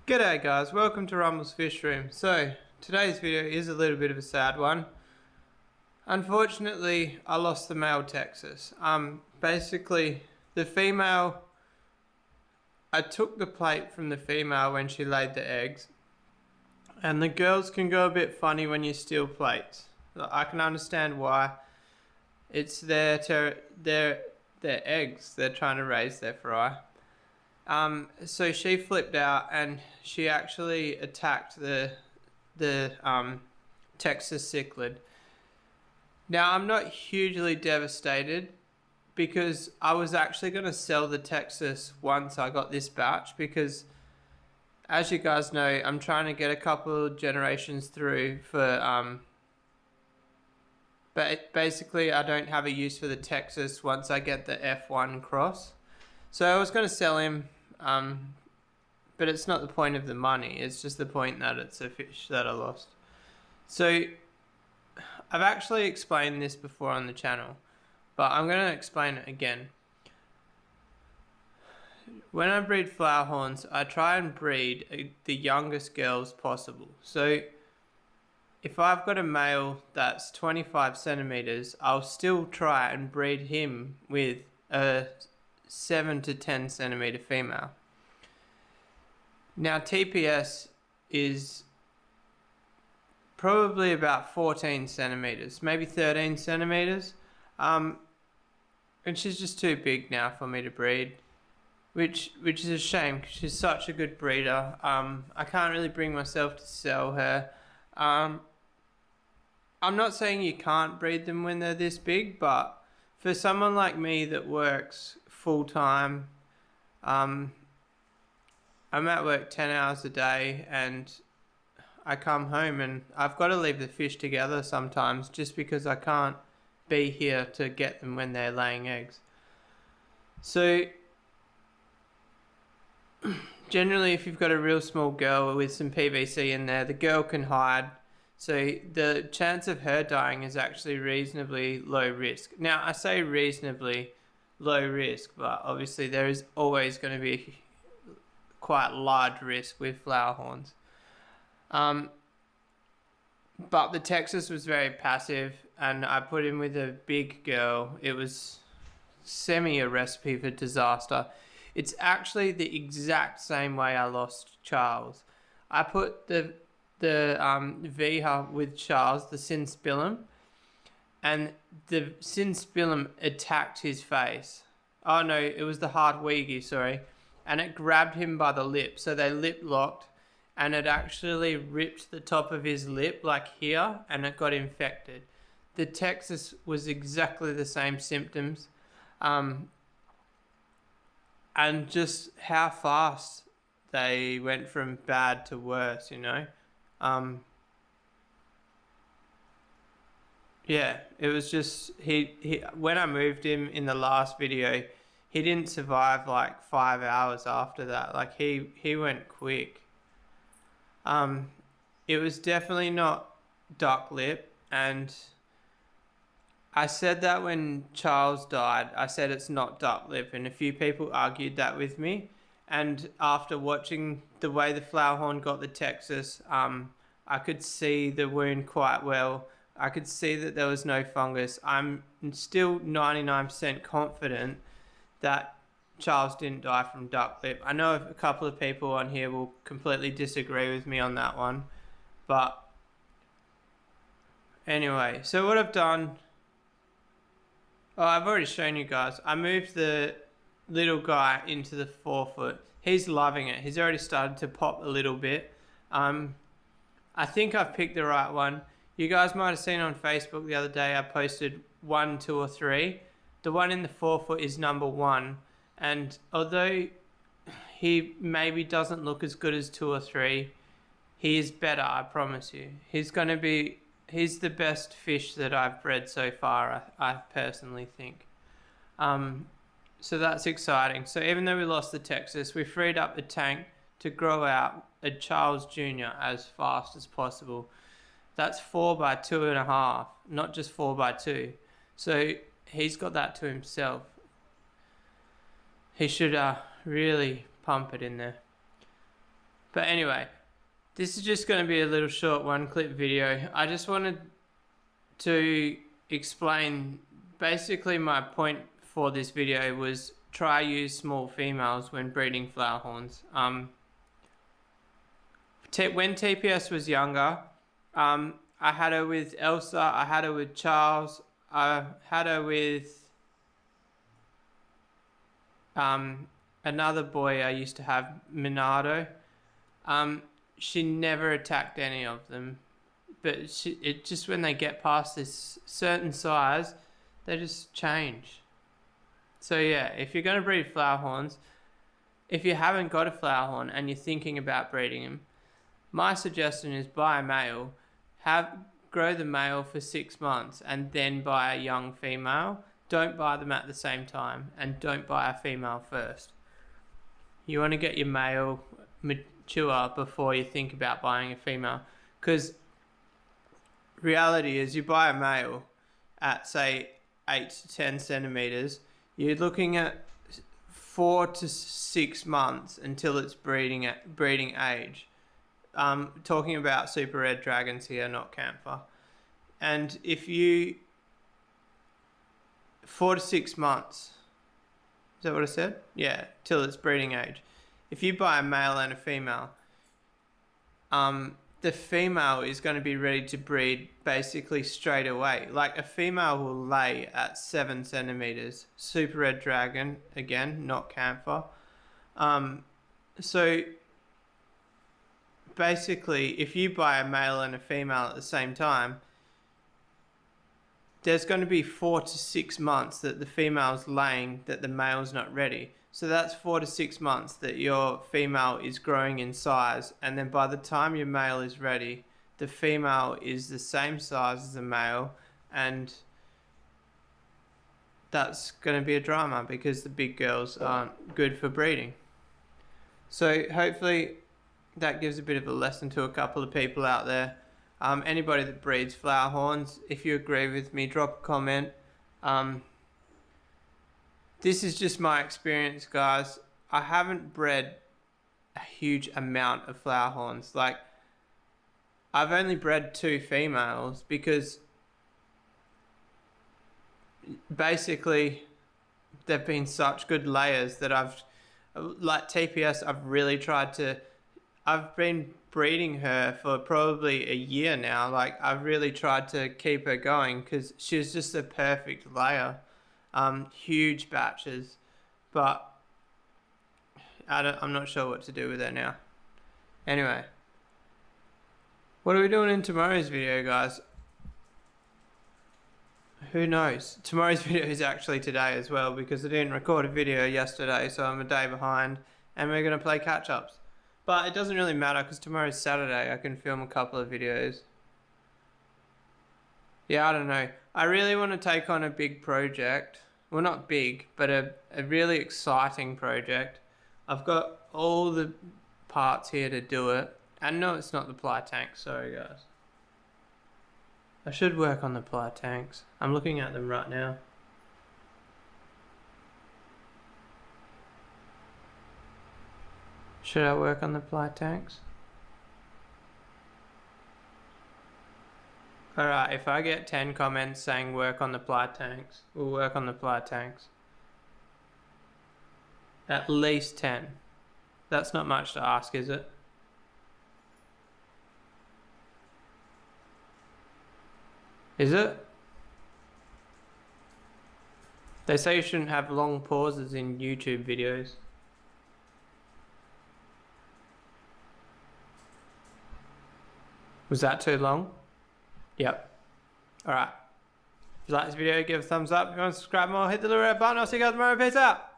G'day guys, welcome to Rumble's Fish Room. So, today's video is a little bit of a sad one. Unfortunately, I lost the male Texas. Basically, the female, I took the plate from the female when she laid the eggs. And the girls can go a bit funny when you steal plates. I can understand why. It's their eggs they're trying to raise their fry. So she flipped out and she actually attacked the Texas cichlid. Now I'm not hugely devastated because I was actually going to sell the Texas once I got this batch, because as you guys know, I'm trying to get a couple of generations through for but basically I don't have a use for the Texas once I get the F1 cross. So I was going to sell him, but it's not the point of the money, it's just the point that it's a fish that I lost. So I've actually explained this before on the channel, but I'm going to explain it again. When I breed flower horns, I try and breed the youngest girls possible. So if I've got a male that's 25 centimeters, I'll still try and breed him with a 7 to 10 centimeter female. Now TPS is probably about 14 centimeters, maybe 13 centimeters. And she's just too big now for me to breed, which is a shame because she's such a good breeder. I can't really bring myself to sell her. I'm not saying you can't breed them when they're this big, but for someone like me that works full time, I'm at work 10 hours a day and I come home and I've got to leave the fish together sometimes just because I can't be here to get them when they're laying eggs. So generally, if you've got a real small girl with some PVC in there, the girl can hide. So the chance of her dying is actually reasonably low risk. Now, I say reasonably low risk, but obviously there is always going to be quite large risk with flower horns. But the Texas was very passive and I put him with a big girl. It was a recipe for disaster. It's actually the exact same way I lost Charles. I put the Viha with Charles, the Cinspillum, and the Cinspillum attacked his face. Oh no, it was the Hartwigi, sorry. And it grabbed him by the lip, so they lip locked, and it actually ripped the top of his lip like here, and it got infected. The Texas was exactly the same symptoms, and just how fast they went from bad to worse, you know. Yeah, it was just, he when I moved him in the last video, he didn't survive like 5 hours after that. Like he went quick. It was definitely not duck lip, and I said that when Charles died. I said it's not duck lip, and a few people argued that with me. And after watching the way the flower horn got the Texas, I could see the wound quite well. I could see that there was no fungus. I'm still 99% confident that Charles didn't die from duck lip. I know a couple of people on here will completely disagree with me on that one. But anyway, so what I've done, I've already shown you guys. I moved the little guy into the 4 foot. He's loving it. He's already started to pop a little bit. I think I've picked the right one. You guys might have seen on Facebook the other day I posted 1, 2 or 3. The one in the 4 foot is number 1, and although he maybe doesn't look as good as 2 or 3, he is better, I promise you. He's the best fish that I've bred so far, I personally think. So that's exciting. So even though we lost the Texas, we freed up the tank to grow out a Charles Jr. as fast as possible. That's 4 by 2.5, not just 4 by 2. So he's got that to himself. He should really pump it in there. But anyway, this is just going to be a little short one-clip video. I just wanted to explain, basically my point for this video was try use small females when breeding flower horns. When TPS was younger, I had her with Elsa, I had her with Charles, I had her with another boy I used to have, Minardo. She never attacked any of them, but it just, when they get past this certain size, they just change. So yeah, if you're going to breed flower horns, if you haven't got a flower horn and you're thinking about breeding them, my suggestion is buy a male, grow the male for 6 months, and then buy a young female. Don't buy them at the same time, and don't buy a female first. You want to get your male mature before you think about buying a female, because reality is you buy a male at say 8 to 10 centimeters, you're looking at 4 to 6 months until it's breeding age. Talking about super red dragons here, not camphor. And if you 4 to 6 months, is that what I said? Yeah, till it's breeding age. If you buy a male and a female, the female is going to be ready to breed basically straight away. Like a female will lay at 7 centimeters. Super red dragon, again, not camphor. So basically, if you buy a male and a female at the same time, there's going to be 4 to 6 months that the female's laying that the male's not ready. So that's 4 to 6 months that your female is growing in size, and then by the time your male is ready, the female is the same size as the male, and that's going to be a drama because the big girls aren't good for breeding. So hopefully that gives a bit of a lesson to a couple of people out there. Anybody that breeds flower horns, if you agree with me, drop a comment. This is just my experience, guys. I haven't bred a huge amount of flower horns. Like, I've only bred 2 females because basically they've been such good layers that like TPS, I've been breeding her for probably a year now. Like, I've really tried to keep her going because she's just a perfect layer. Huge batches, but I'm not sure what to do with her now. Anyway, what are we doing in tomorrow's video, guys? Who knows? Tomorrow's video is actually today as well, because I didn't record a video yesterday, so I'm a day behind, and we're going to play catch-ups. But it doesn't really matter because tomorrow's Saturday. I can film a couple of videos. Yeah, I don't know. I really want to take on a big project. Well, not big, but a really exciting project. I've got all the parts here to do it. And no, it's not the ply tank. Sorry, guys. I should work on the ply tanks. I'm looking at them right now. Should I work on the ply tanks? Alright, if I get 10 comments saying work on the ply tanks, we'll work on the ply tanks. At least 10. That's not much to ask, is it? Is it? They say you shouldn't have long pauses in YouTube videos. Was that too long? Yep. Alright. If you like this video, give a thumbs up. If you want to subscribe more, hit the little red button. I'll see you guys tomorrow. Peace out.